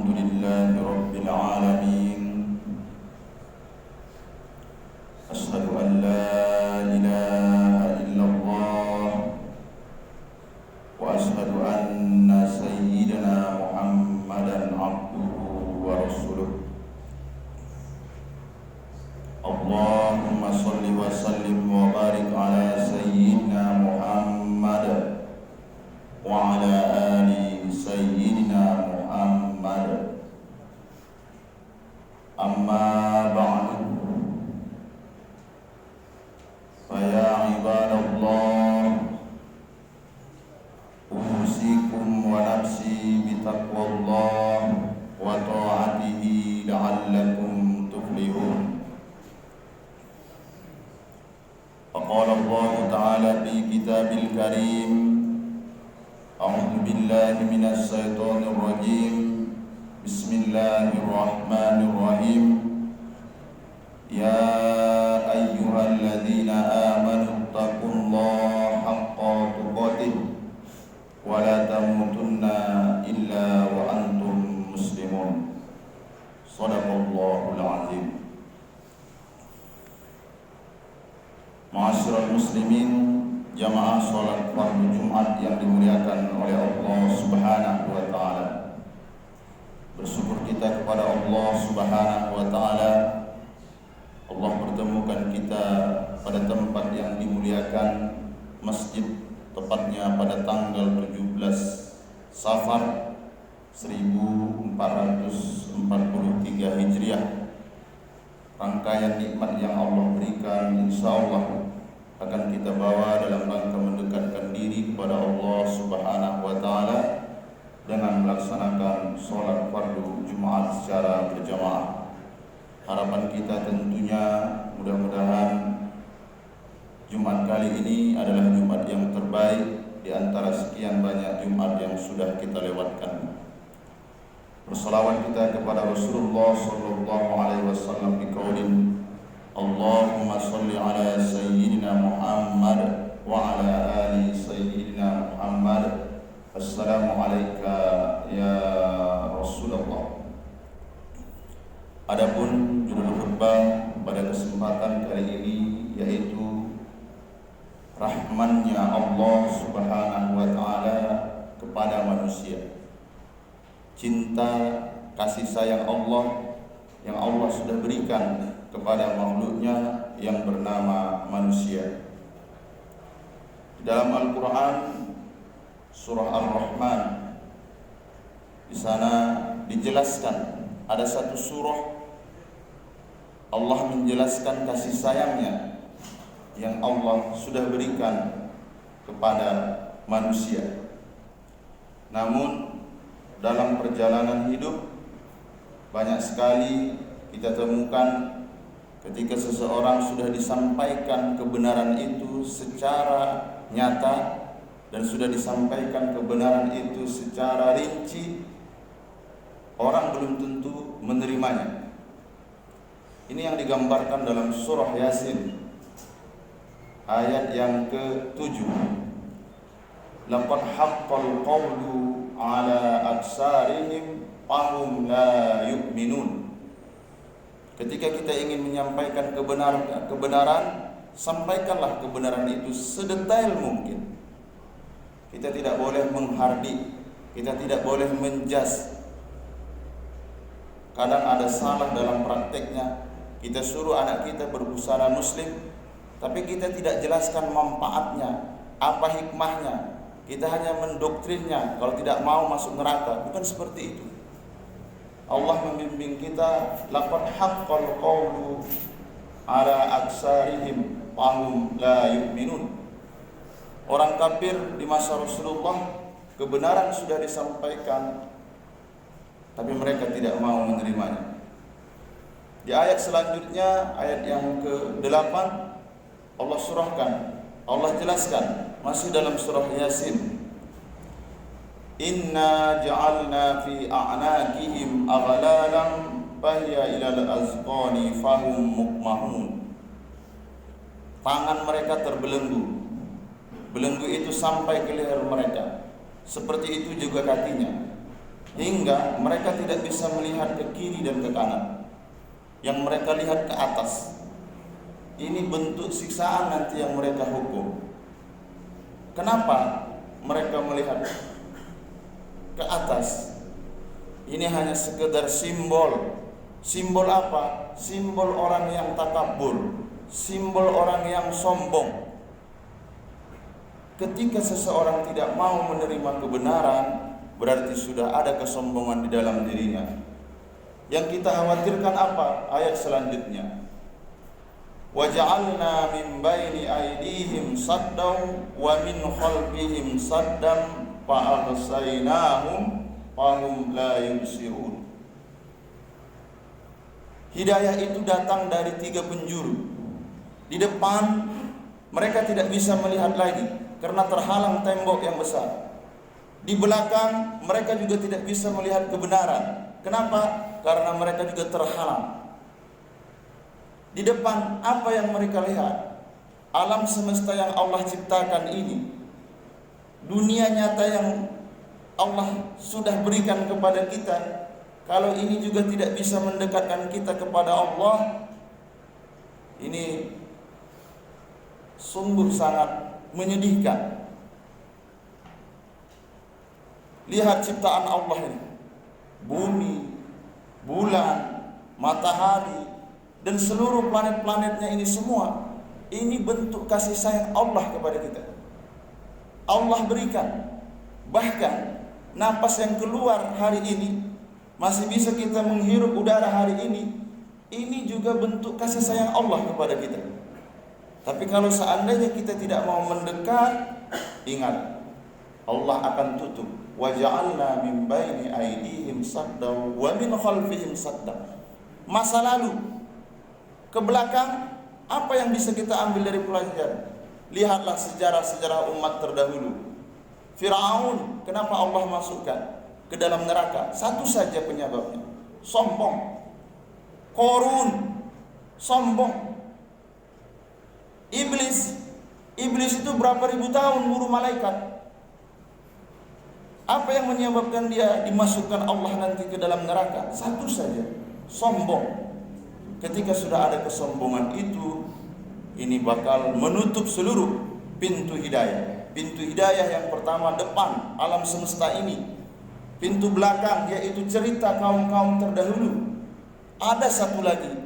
Alhamdulillahi Rabbil Alamin. Ashhadu an la ilaha illallah wa ashhadu anna sayyidina Muhammadan abduhu wa rasuluh. Allahumma salli wa sallim wa barik ala sayyidina Muhammad wa ala ali sayyidina Muhammad. Amma ba'du, fa ya ibadallah, usikum wa nafsi bitaqwallah wa ta'atihi la'allakum tuflihun. Qala Allah Ta'ala fi kitabil karim, a'udzu billahi minasy syaithanir rajim. Bismillahirrahmanirrahim. Ya ayyuhalladzina amanu taqullaha haqqa tuqatih wa la tamutunna illa wa antum muslimun. Shadaqallahul azim. Ma'asyiral muslimin, jamaah salat fardu Jumat yang dimuliakan oleh Allah Subhanahu wa taala. Bersyukur kita kepada Allah Subhanahu wa taala. Allah pertemukan kita pada tempat yang dimuliakan, masjid, tepatnya pada tanggal 17 Safar 1443 Hijriah. Rangkaian nikmat yang Allah berikan insyaallah akan kita bawa dalam rangka mendekatkan diri kepada Allah Subhanahu wa taala dengan melaksanakan sholat fardu Jumat secara berjamaah. Harapan kita tentunya mudah-mudahan Jumat kali ini adalah Jumat yang terbaik di antara sekian banyak Jumat yang sudah kita lewatkan. Bersalawat kita kepada Rasulullah sallallahu alaihi wasallam biqaulin Allahumma shalli ala sayyidina Muhammad wa ala ali sayyidina Muhammad. Assalamu alayka ya Rasulullah. Adapun judul khutbah pada kesempatan kali ini yaitu rahmannya Allah Subhanahu wa taala kepada manusia. Cinta kasih sayang Allah yang Allah sudah berikan kepada makhluknya yang bernama manusia. Di dalam Al-Quran surah Ar-Rahman, di sana dijelaskan ada satu surah Allah menjelaskan kasih sayangnya yang Allah sudah berikan kepada manusia. Namun dalam perjalanan hidup banyak sekali kita temukan ketika seseorang sudah disampaikan kebenaran itu secara nyata dan sudah disampaikan kebenaran itu secara rinci, orang belum tentu menerimanya. Ini yang digambarkan dalam surah Yasin ayat yang ke-7. Laqad haqqal qawlu ala aksarihim fahum la yu'minun. Ketika kita ingin menyampaikan kebenaran, sampaikanlah kebenaran itu sedetail mungkin. Kita tidak boleh menghardik, kita tidak boleh menjas. Kadang ada salah dalam prakteknya. Kita suruh anak kita berbusana muslim, tapi kita tidak jelaskan manfaatnya, apa hikmahnya. Kita hanya mendoktrinnya, kalau tidak mau masuk neraka. Bukan seperti itu. Allah membimbing kita, laqad haqqal qawlu ala aksarihim fahum la yu'minun. Orang kafir di masa Rasulullah, kebenaran sudah disampaikan, tapi mereka tidak mau menerimanya. Di ayat selanjutnya, ayat yang ke-8, Allah surahkan, Allah jelaskan, masih dalam surah Yasin, Inna ja'alna fi a'naqihim aghlalan fahiya ilal azqani fahum muqmahun. Tangan mereka terbelenggu, belenggu itu sampai ke leher mereka. Seperti itu juga kakinya. hingga mereka tidak bisa melihat ke kiri dan ke kanan. Yang mereka lihat ke atas. Ini bentuk siksaan nanti yang mereka hukum. Kenapa mereka melihat ke atas? Ini hanya sekedar simbol. Simbol apa? Simbol orang yang takabur, simbol orang yang sombong. Ketika seseorang tidak mau menerima kebenaran, berarti sudah ada kesombongan di dalam dirinya. Yang kita khawatirkan apa? Ayat selanjutnya. وَجَعَلْنَا مِنْ بَيْنِ أَيْدِيهِمْ صَدًّا وَمِنْ خَلْفِهِمْ صَدًّا فَأَغْشَيْنَاهُمْ فَهُمْ لَا يُبْصِرُونَ. Hidayah itu datang dari 3 penjuru. Di depan mereka tidak bisa melihat lagi karena terhalang tembok yang besar. Di belakang mereka juga tidak bisa melihat kebenaran. Kenapa? Karena mereka juga terhalang. Di depan apa yang mereka lihat? Alam semesta yang Allah ciptakan ini, dunia nyata yang Allah sudah berikan kepada kita, kalau ini juga tidak bisa mendekatkan kita kepada Allah, ini sungguh sangat menyedihkan. Lihat ciptaan Allah ini, bumi, bulan, matahari, dan seluruh planet-planetnya ini semua, ini bentuk kasih sayang Allah kepada kita. Allah berikan. Bahkan napas yang keluar hari ini, masih bisa kita menghirup udara hari ini juga bentuk kasih sayang Allah kepada kita. Tapi kalau seandainya kita tidak mau mendekat, ingat, Allah akan tutup. وَجَعَلْنَا مِنْ بَيْنِ أَيْدِيهِمْ صَدًّا وَمِنْ خَلْفِهِمْ صَدًّا. Masa lalu, ke belakang, apa yang bisa kita ambil dari pelajaran? Lihatlah sejarah-sejarah umat terdahulu. Firaun, kenapa Allah masukkan ke dalam neraka? Satu saja penyebabnya, sombong. Korun, sombong. Iblis itu berapa ribu tahun guru malaikat. Apa yang menyebabkan dia dimasukkan Allah nanti ke dalam neraka? Satu saja, sombong. Ketika sudah ada kesombongan itu, ini bakal menutup seluruh pintu hidayah. Pintu hidayah yang pertama depan alam semesta ini. Pintu belakang yaitu cerita kaum-kaum terdahulu. Ada satu lagi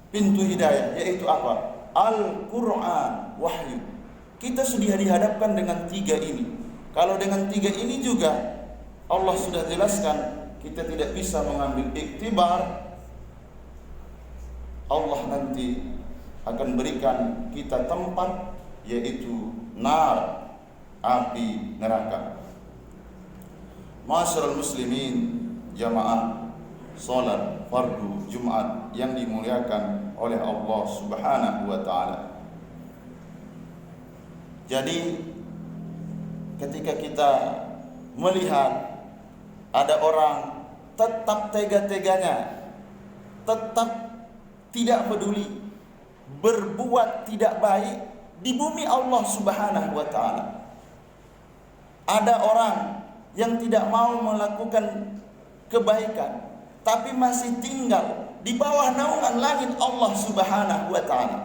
pintu hidayah, yaitu apa? Al-Quran, wahyu. Kita sudah dihadapkan dengan 3 ini. Kalau dengan 3 ini juga Allah sudah jelaskan, kita tidak bisa mengambil iktibar. Allah nanti akan berikan kita tempat, yaitu nar, api neraka. Ma'asyiral muslimin, jamaah salat fardu Jumat yang dimuliakan oleh Allah Subhanahu wa taala. Jadi ketika kita melihat ada orang tetap tega-teganya, tetap tidak peduli, berbuat tidak baik di bumi Allah Subhanahu wa taala. Ada orang yang tidak mau melakukan kebaikan, tapi masih tinggal di bawah naungan langit Allah Subhanahu wa taala.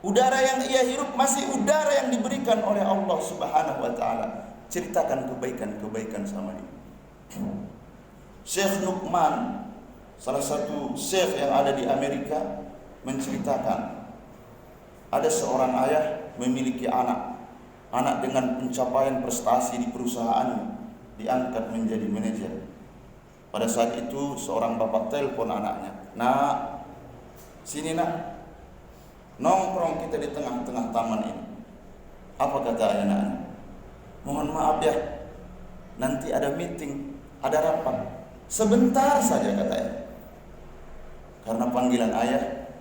Udara yang ia hirup masih udara yang diberikan oleh Allah Subhanahu wa taala. Ceritakan kebaikan-kebaikan sama dia. Syekh Nu'man, salah satu syekh yang ada di Amerika, menceritakan ada seorang ayah memiliki anak dengan pencapaian prestasi di perusahaannya, diangkat menjadi manajer. Pada saat itu seorang bapak telepon anaknya, "Nak, sini nak, nongkrong kita di tengah-tengah taman ini." Apa kata anaknya? "Mohon maaf ya, nanti ada meeting, ada rapat. Sebentar saja," katanya. Karena panggilan ayah,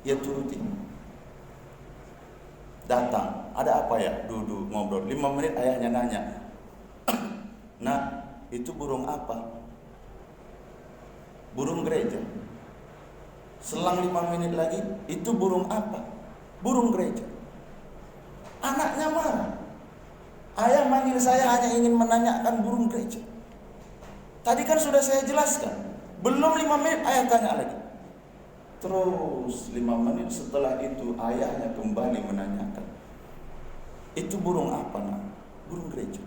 ia turuti. Datang, ada apa ya? Duduk ngobrol 5 menit, ayahnya nanya, "Nah, itu burung apa?" "Burung gereja." Selang 5 menit lagi, "Itu burung apa?" "Burung gereja." Anaknya marah. "Ayah manggil saya hanya ingin menanyakan burung gereja." Tadi kan sudah saya jelaskan. Belum 5 menit ayah tanya lagi. Terus 5 menit setelah itu ayahnya kembali menanyakan, itu burung apa nak? Burung gereja.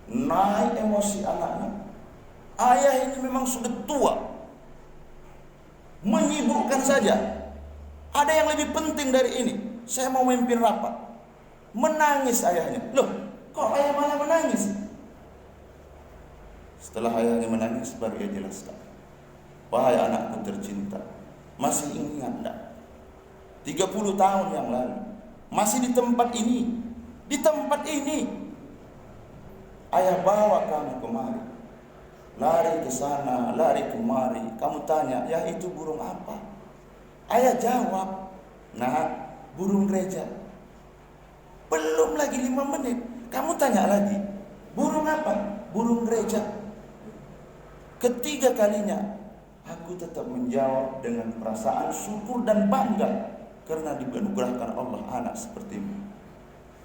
Naik emosi anaknya. Ayah ini memang sudah tua, menyibukkan saja. Ada yang lebih penting dari ini. Saya mau memimpin rapat. Menangis ayahnya. Loh, kok ayah malah menangis? Setelah ayahnya menangis, baru ia jelaskan. Wahai anakku tercinta, masih ingat enggak? 30 tahun yang lalu, masih di tempat ini. Di tempat ini, ayah bawa kamu kemari. Lari ke sana, lari kemari. Kamu tanya, ya itu burung apa? Ayah jawab, nah, burung gereja. Belum lagi 5 menit, kamu tanya lagi, burung apa? Burung gereja. Ketiga kalinya, aku tetap menjawab dengan perasaan syukur dan bangga karena dianugerahkan Allah anak sepertimu.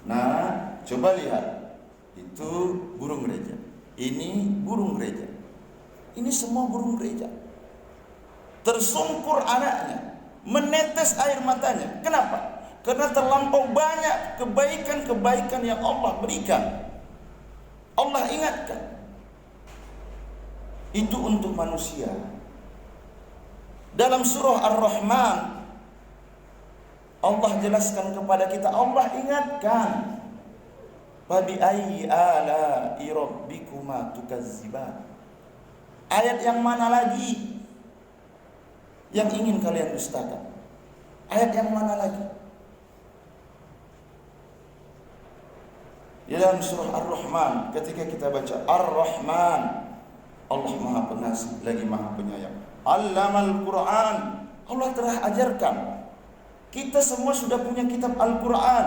Nah, coba lihat, itu burung gereja. Ini burung gereja. Ini semua burung gereja. Tersungkur anaknya, menetes air matanya. Kenapa? Karena terlampau banyak kebaikan-kebaikan yang Allah berikan. Allah ingatkan. Itu untuk manusia. Dalam surah Ar-Rahman, Allah jelaskan kepada kita, Allah ingatkan. Fabi ayyi ala'i rabbikuma tukazziban. Ayat yang mana lagi yang ingin kalian dustakan? Ayat yang mana lagi? Di dalam surah Ar-Rahman, ketika kita baca Ar-Rahman, Allah Maha Pengasih lagi Maha Penyayang. Allamal Quran, Allah telah ajarkan. Kita semua sudah punya kitab Al-Quran.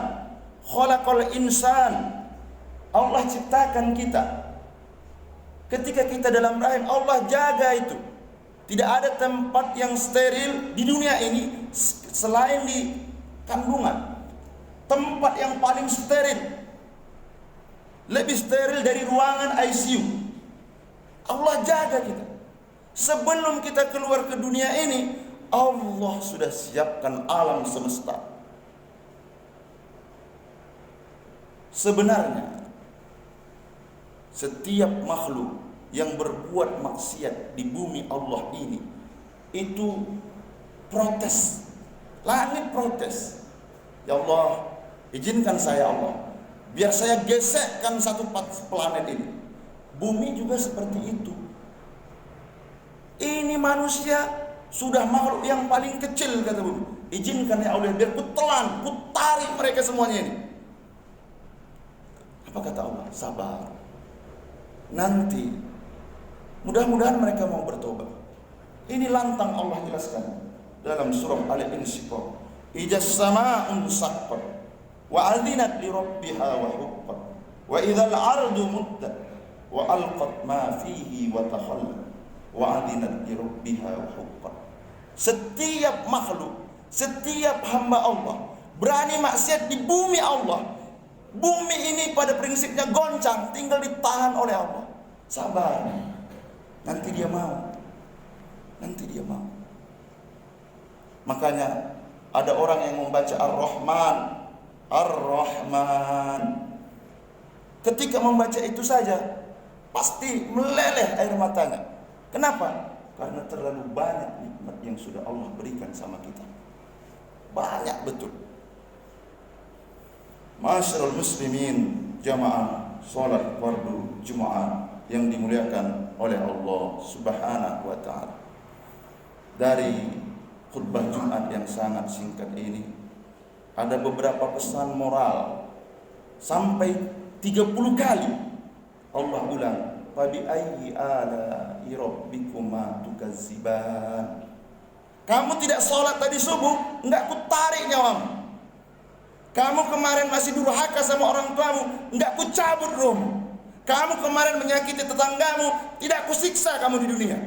Khalaqal insan, Allah ciptakan kita. Ketika kita dalam rahim, Allah jaga itu. Tidak ada tempat yang steril di dunia ini selain di kandungan. Tempat yang paling steril, lebih steril dari ruangan ICU. Allah jaga kita. Sebelum kita keluar ke dunia ini, Allah sudah siapkan alam semesta. Sebenarnya setiap makhluk yang berbuat maksiat di bumi Allah ini, itu protes. Langit protes. Ya Allah, izinkan saya Allah, biar saya gesekkan satu planet ini. Bumi juga seperti itu. Ini manusia sudah makhluk yang paling kecil, kata bumi. Izinkan ya Allah, biar ku telan, ku tarik mereka semuanya ini. Apa kata Allah? Sabar. Nanti mudah-mudahan mereka mau bertobat. Ini lantang Allah jelaskan dalam surah Al-Insyiqaq. Ijas sama'un saqqat wa adzinat li rabbiha wa huqqat wa idzal ardu muddat wa alqat ma fihi wa takhallat wa adzinat li rabbiha wa huqqat. Setiap makhluk, setiap hamba Allah berani maksiat di bumi Allah. Bumi ini pada prinsipnya goncang, tinggal ditahan oleh Allah. Sabar. Nanti dia mau. Nanti dia mau. Makanya ada orang yang membaca Ar-Rahman, Ar-Rahman. Ketika membaca itu saja, pasti meleleh air matanya. Kenapa? Karena terlalu banyak nikmat yang sudah Allah berikan sama kita. Banyak betul. Masyarul muslimin, jamaah salat fardu Jumat yang dimuliakan oleh Allah Subhanahu wa taala. Dari khutbah Jumat yang sangat singkat ini, ada beberapa pesan moral. Sampai 30 kali Allah ulang, fabi ayyi ala'i rabbikuma tukazziban. Kamu tidak sholat tadi subuh, enggak ku tarik nyawamu. Kamu kemarin masih durhaka sama orang tuamu, enggak ku cabut rohmu. Kamu kemarin menyakiti tetanggamu, tidak ku siksa kamu di dunia.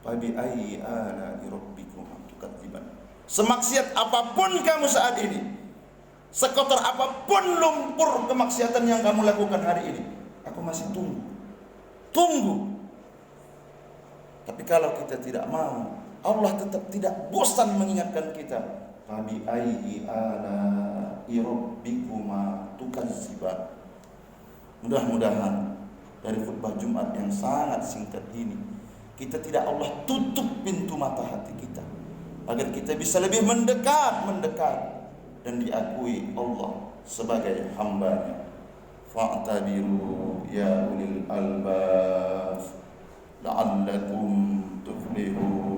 Fabi ayyi ala'i rabbikum tukadziban. Semaksiat apapun kamu saat ini, sekotor apapun lumpur kemaksiatan yang kamu lakukan hari ini, aku masih tunggu. Tunggu. Tapi kalau kita tidak mau, Allah tetap tidak bosan mengingatkan kita. Fabi ayyi ala'i rabbikuma tukadziban. Mudah-mudahan dari khutbah Jumat yang sangat singkat ini, kita tidak Allah tutup pintu mata hati kita, agar kita bisa lebih mendekat dan diakui Allah sebagai hamba-Nya. Fa'tabiru ya ulil albab la'allakum tuflihun.